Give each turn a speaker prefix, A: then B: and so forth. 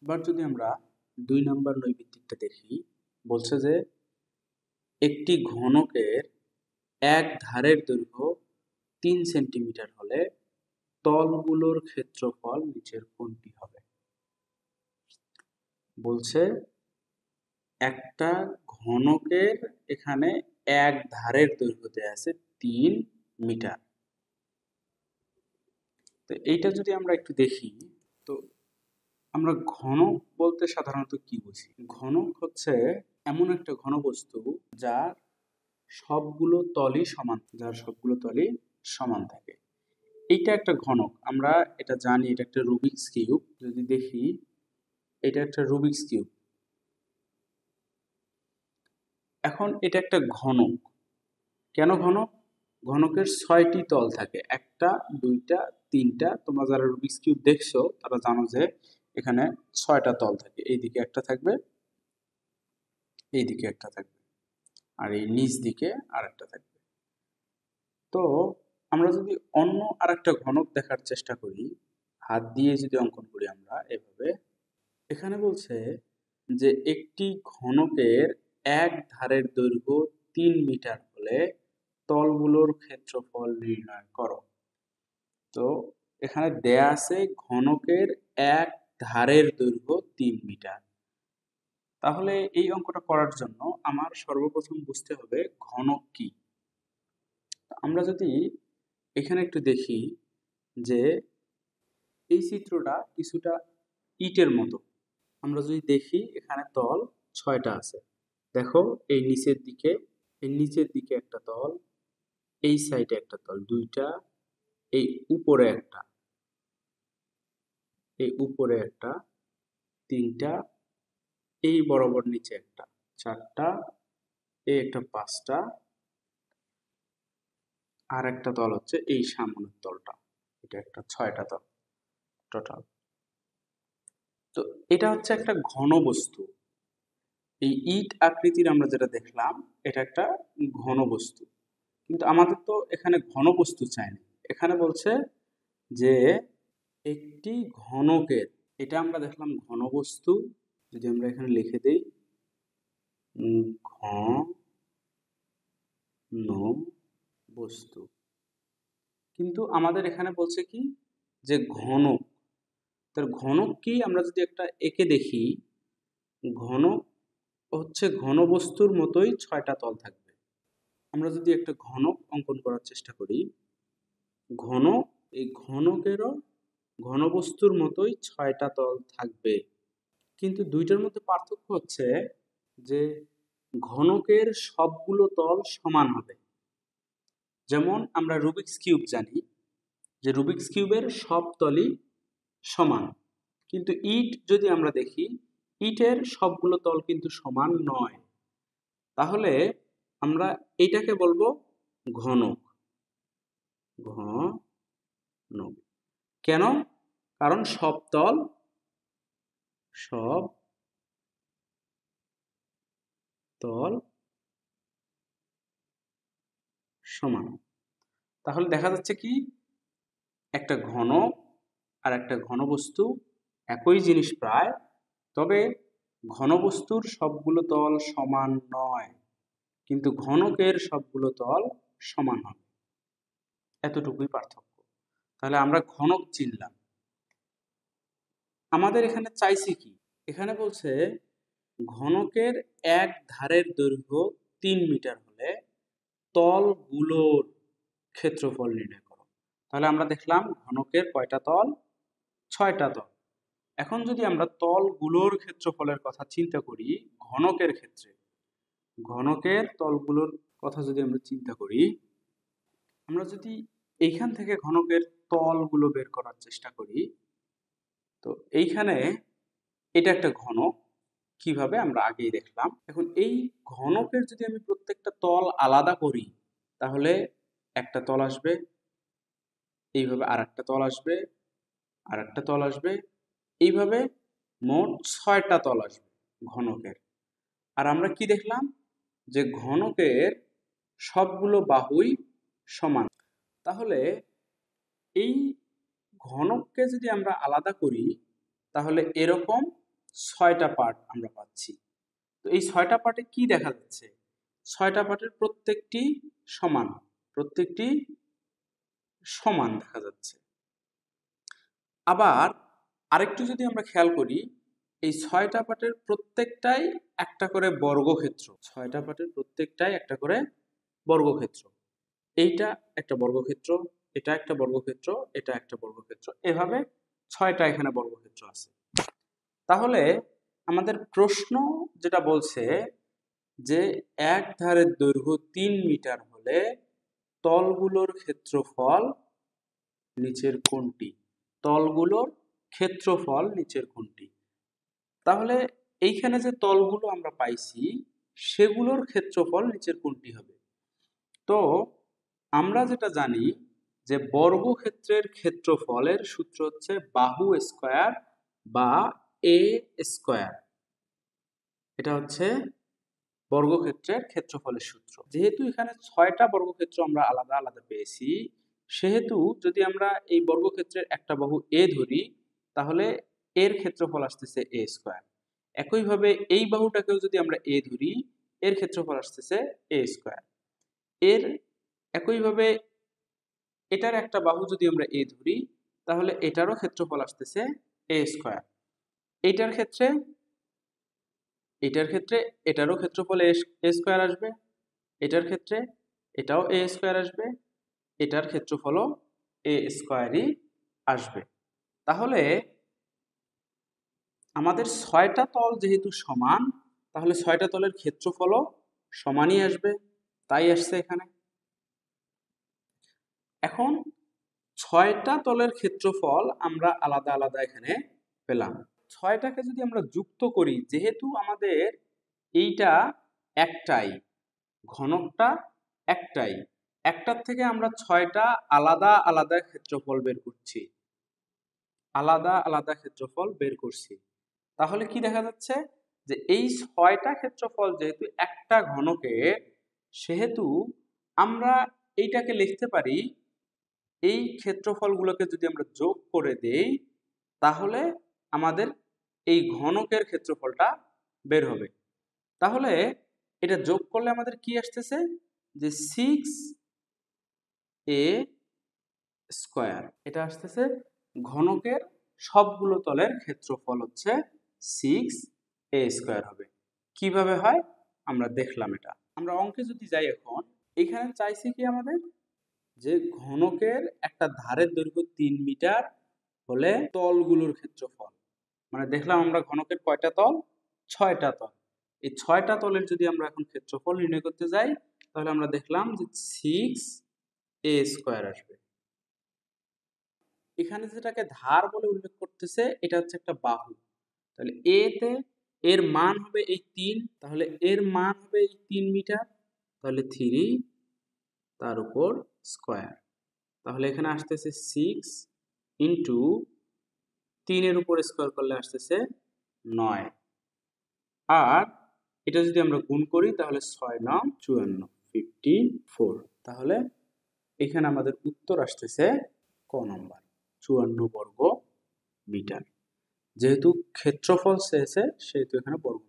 A: এবার যদি আমরা ২ নম্বর নৈমিত্তিকটা দেখি, বলছে যে একটি ঘনকের এক ধারের দৈর্ঘ্য ৩ সেন্টিমিটার হলে তলগুলোর ক্ষেত্রফল নিচের কোনটি হবে? বলছে একটা ঘনকের এখানে এক ধারের দৈর্ঘ্য দেয়া আছে ৩ মিটার। তো এইটা যদি আমরা একটু দেখি, তো আমরা ঘনক বলতে সাধারণত কি বুঝি? ঘনক হচ্ছে এমন একটা ঘনবস্তু যার সবগুলো তলই সমান থাকে। এইটা একটা ঘনক। আমরা এটা জানি, এটা একটা রুবিকস কিউব। যদি দেখি, এটা একটা রুবিকস কিউব। এখন এটা একটা ঘনক। কেন ঘনক? ঘনকের ৬টি তল থাকে। ১টা, ২টা, ৩টা। তোমরা যারা রুবিকস কিউব দেখছো তারা জানো যে এখানে ৬টা তল থাকে। এইদিকে একটা থাকবে, এইদিকে একটা থাকবে, আর এই নিচ দিকে আরেকটা থাকবে। তো আমরা যদি অন্য আরেকটা ঘনক দেখার চেষ্টা করি, হাত দিয়ে যদি অঙ্কন করি আমরা এভাবে, এখানে বলছে যে একটি ঘনকের এক ধারের দৈর্ঘ্য ৩ মিটার হলে তলগুলোর ক্ষেত্রফল নির্ণয় করো। তো এখানে দেয়া আছে ঘনকের এক ধারের দৈর্ঘ্য ৩ মিটার। তাহলে এই অঙ্কটা করার জন্য আমার সর্বপ্রথম বুঝতে হবে ঘনক কি। আমরা যদি এখানে একটু দেখি যে এই চিত্রটা কিছুটা ইটের মতো। আমরা যদি দেখি এখানে তল ৬টা আছে। দেখো এই নিচের দিকে একটা তল, এই সাইডে একটা তল ২টা, এই উপরে একটা, এই উপরে একটা ৩টা, এই বরাবর নিচে একটা ৪টা, এই একটা ৫টা, আর একটা তল হচ্ছে এই সামনের তলটা, এটা একটা ৬টা তল টোটাল। তো এটা হচ্ছে একটা ঘনবস্তু। এই ইট আকৃতির আমরা যেটা দেখলাম, এটা একটা ঘনবস্তু। কিন্তু আমাদের তো এখানে ঘনবস্তু চাই না। এখানে বলছে যে একটি ঘনকের, এটা আমরা দেখলাম ঘনবস্তু। যদি আমরা এখানে লিখে দেই ঘনবস্তু, কিন্তু আমাদের এখানে বলছে কি যে ঘনক। তার ঘনক কি? আমরা যদি একটা এঁকে দেখি, ঘনক হচ্ছে ঘনবস্তুর মতোই ৬টা তল থাকবে। আমরা যদি একটা ঘনক অঙ্কন করার চেষ্টা করি, ঘনক, এই ঘনকেরও ঘনবস্তুর মতোই ৬টা তল থাকবে। কিন্তু দুইটার মধ্যে পার্থক্য হচ্ছে যে ঘনকের সবগুলো তল সমান হবে। যেমন আমরা রুবিকস কিউব জানি যে রুবিকস কিউবের সব তলই সমান। কিন্তু ইট যদি আমরা দেখি, ইটের সবগুলো তল কিন্তু সমান নয়। তাহলে আমরা এটাকে বলবো ঘনক। ঘনক কেন? কারণ সব তল সমান। তাহলে দেখা যাচ্ছে কি একটা ঘনক আর একটা ঘনবস্তু একই জিনিস প্রায়, তবে ঘনবস্তুর সবগুলো তল সমান নয়, কিন্তু ঘনকের সবগুলো তল সমান হবে। এতটুকুই পার্থক্য। তাহলে আমরা ঘনক চিনলাম। আমাদের এখানে চাইছি কি? এখানে বলছে ঘনকের এক ধারের দৈর্ঘ্য ৩ মিটার হলে তলগুলোর ক্ষেত্রফল নির্ণয় করো। তাহলে আমরা দেখলাম ঘনকের কয়টা তল? ৬টা তল। এখন যদি আমরা তলগুলোর ক্ষেত্রফলের কথা চিন্তা করি, ঘনকের ক্ষেত্রে, ঘনকের তলগুলোর কথা যদি আমরা চিন্তা করি, আমরা যদি এইখান থেকে ঘনকের তলগুলো বের করার চেষ্টা করি, তো এইখানে এটা একটা ঘনক। কিভাবে? আমরা আগেই দেখলাম। এখন এই ঘনকের যদি আমি প্রত্যেকটা তল আলাদা করি, তাহলে একটা তল আসবে, এইভাবে আরেকটা তল আসবে, আরেকটা তল আসবে, এইভাবে মোট ৬টা তল আসবে ঘনকের। আর আমরা কি দেখলাম? যে ঘনকের সবগুলো বাহুই সমান। তাহলে এই ঘনককে যদি আমরা আলাদা করি, তাহলে এরকম 6টা পার্ট আমরা পাচ্ছি। তো এই 6টা পার্টে কি দেখা যাচ্ছে? 6টা পার্টের প্রত্যেকটি সমান দেখা যাচ্ছে। আবার আরেকটু যদি আমরা খেয়াল করি, এই 6টা পার্টের প্রত্যেকটাই একটা করে বর্গক্ষেত্র। 6টা পার্টের প্রত্যেকটাই একটা করে বর্গক্ষেত্র। এইটা একটা বর্গক্ষেত্র, এটা একটা বর্গক্ষেত্র, এটা একটা বর্গক্ষেত্র, এভাবে 6টা এখানে বর্গক্ষেত্র আছে। তাহলে আমাদের প্রশ্ন যেটা বলছে যে এক ধারের দৈর্ঘ্য 3 মিটার হলে তলগুলোর ক্ষেত্রফল নিচের কোনটি? তলগুলোর ক্ষেত্রফল নিচের কোনটি? তাহলে এইখানে যে তলগুলো আমরা পাইছি সেগুলোর ক্ষেত্রফল নিচের কোনটি হবে? তো আমরা যেটা জানি যে বর্গক্ষেত্রের ক্ষেত্রফলের সূত্র হচ্ছে বাহু স্কয়ার বা এ স্কয়ার। এটা হচ্ছে বর্গক্ষেত্রের ক্ষেত্রফলের সূত্র। যেহেতু এখানে 6টা বর্গক্ষেত্র আমরা আলাদা আলাদা পেয়েছি, সেহেতু যদি আমরা এই বর্গক্ষেত্রের একটা বাহু এ ধরি, তাহলে এর ক্ষেত্রফল আসতেছে এ স্কয়ার। একইভাবে এই বাহুটাকেও যদি আমরা এ ধরি, এর ক্ষেত্রফল আসতেছে এ স্কয়ার। এর একইভাবে এটার একটা বাহু যদি আমরা এ ধরি, তাহলে এটারও ক্ষেত্রফল আসতেছে এ স্কয়ার। এটার ক্ষেত্রে এটারও ক্ষেত্রফল এ স্কয়ার আসবে, এটার ক্ষেত্রে এটাও এ স্কয়ার আসবে, এটার ক্ষেত্রফলও এ স্কয়ারই আসবে। তাহলে আমাদের 6টা তল যেহেতু সমান, তাহলে 6টা তলের ক্ষেত্রফলও সমানই আসবে, তাই আসছে এখানে। এখন 6টা তলের ক্ষেত্রফল আমরা আলাদা আলাদা এখানে পেলাম। 6টাকে যদি আমরা যুক্ত করি, যেহেতু আমাদের এইটা একটাই, ঘনকটা একটাই, একটার থেকে আমরা 6টা আলাদা আলাদা ক্ষেত্রফল বের করছি, তাহলে কি দেখা যাচ্ছে যে এই 6টা ক্ষেত্রফল যেহেতু একটা ঘনকের, সেহেতু আমরা এইটাকে লিখতে পারি, এই ক্ষেত্রফলগুলোকে যদি আমরা যোগ করে দেই, তাহলে আমাদের এই ঘনকের ক্ষেত্রফলটা বের হবে। তাহলে এটা যোগ করলে আমাদের কি আসতেছে যে 6a স্কয়ার। এটা আসতেছে ঘনকের সবগুলো তলের ক্ষেত্রফল হচ্ছে 6a স্কয়ার হবে। কিভাবে হয় আমরা দেখলাম। এটা আমরা অঙ্কে যদি যাই, এখন এখানে চাইছি কি আমাদের যে ঘনকের একটা ধারের দৈর্ঘ্য 3 মিটার হলে তলগুলোর ক্ষেত্রফল, মানে দেখলাম আমরা ঘনকের কয়টা তল? 6টা তল। এই 6টা তলের যদি আমরা এখন ক্ষেত্রফল নির্ণয় করতে যাই, তাহলে আমরা দেখলাম যে 6a স্কয়ার আসবে। এখানে যেটাকে ধার বলে উল্লেখ করতেছে, এটা হচ্ছে একটা বাহু। তাহলে এর মান হবে এই 3, তাহলে এর মান হবে এই 3 মিটার, তাহলে 3 তার উপর স্কয়ার। তাহলে এখানে আসতেছে 6 ইন্টু 3 এর উপর স্কয়ার করলে আসতেছে 9। আর এটা যদি আমরা গুণ করি, তাহলে 6 9 54, 54। তাহলে এখানে আমাদের উত্তর আসতেছে ক নম্বর, 54 বর্গ মিটার। যেহেতু ক্ষেত্রফল চেয়েছে, সেহেতু এখানে বর্গ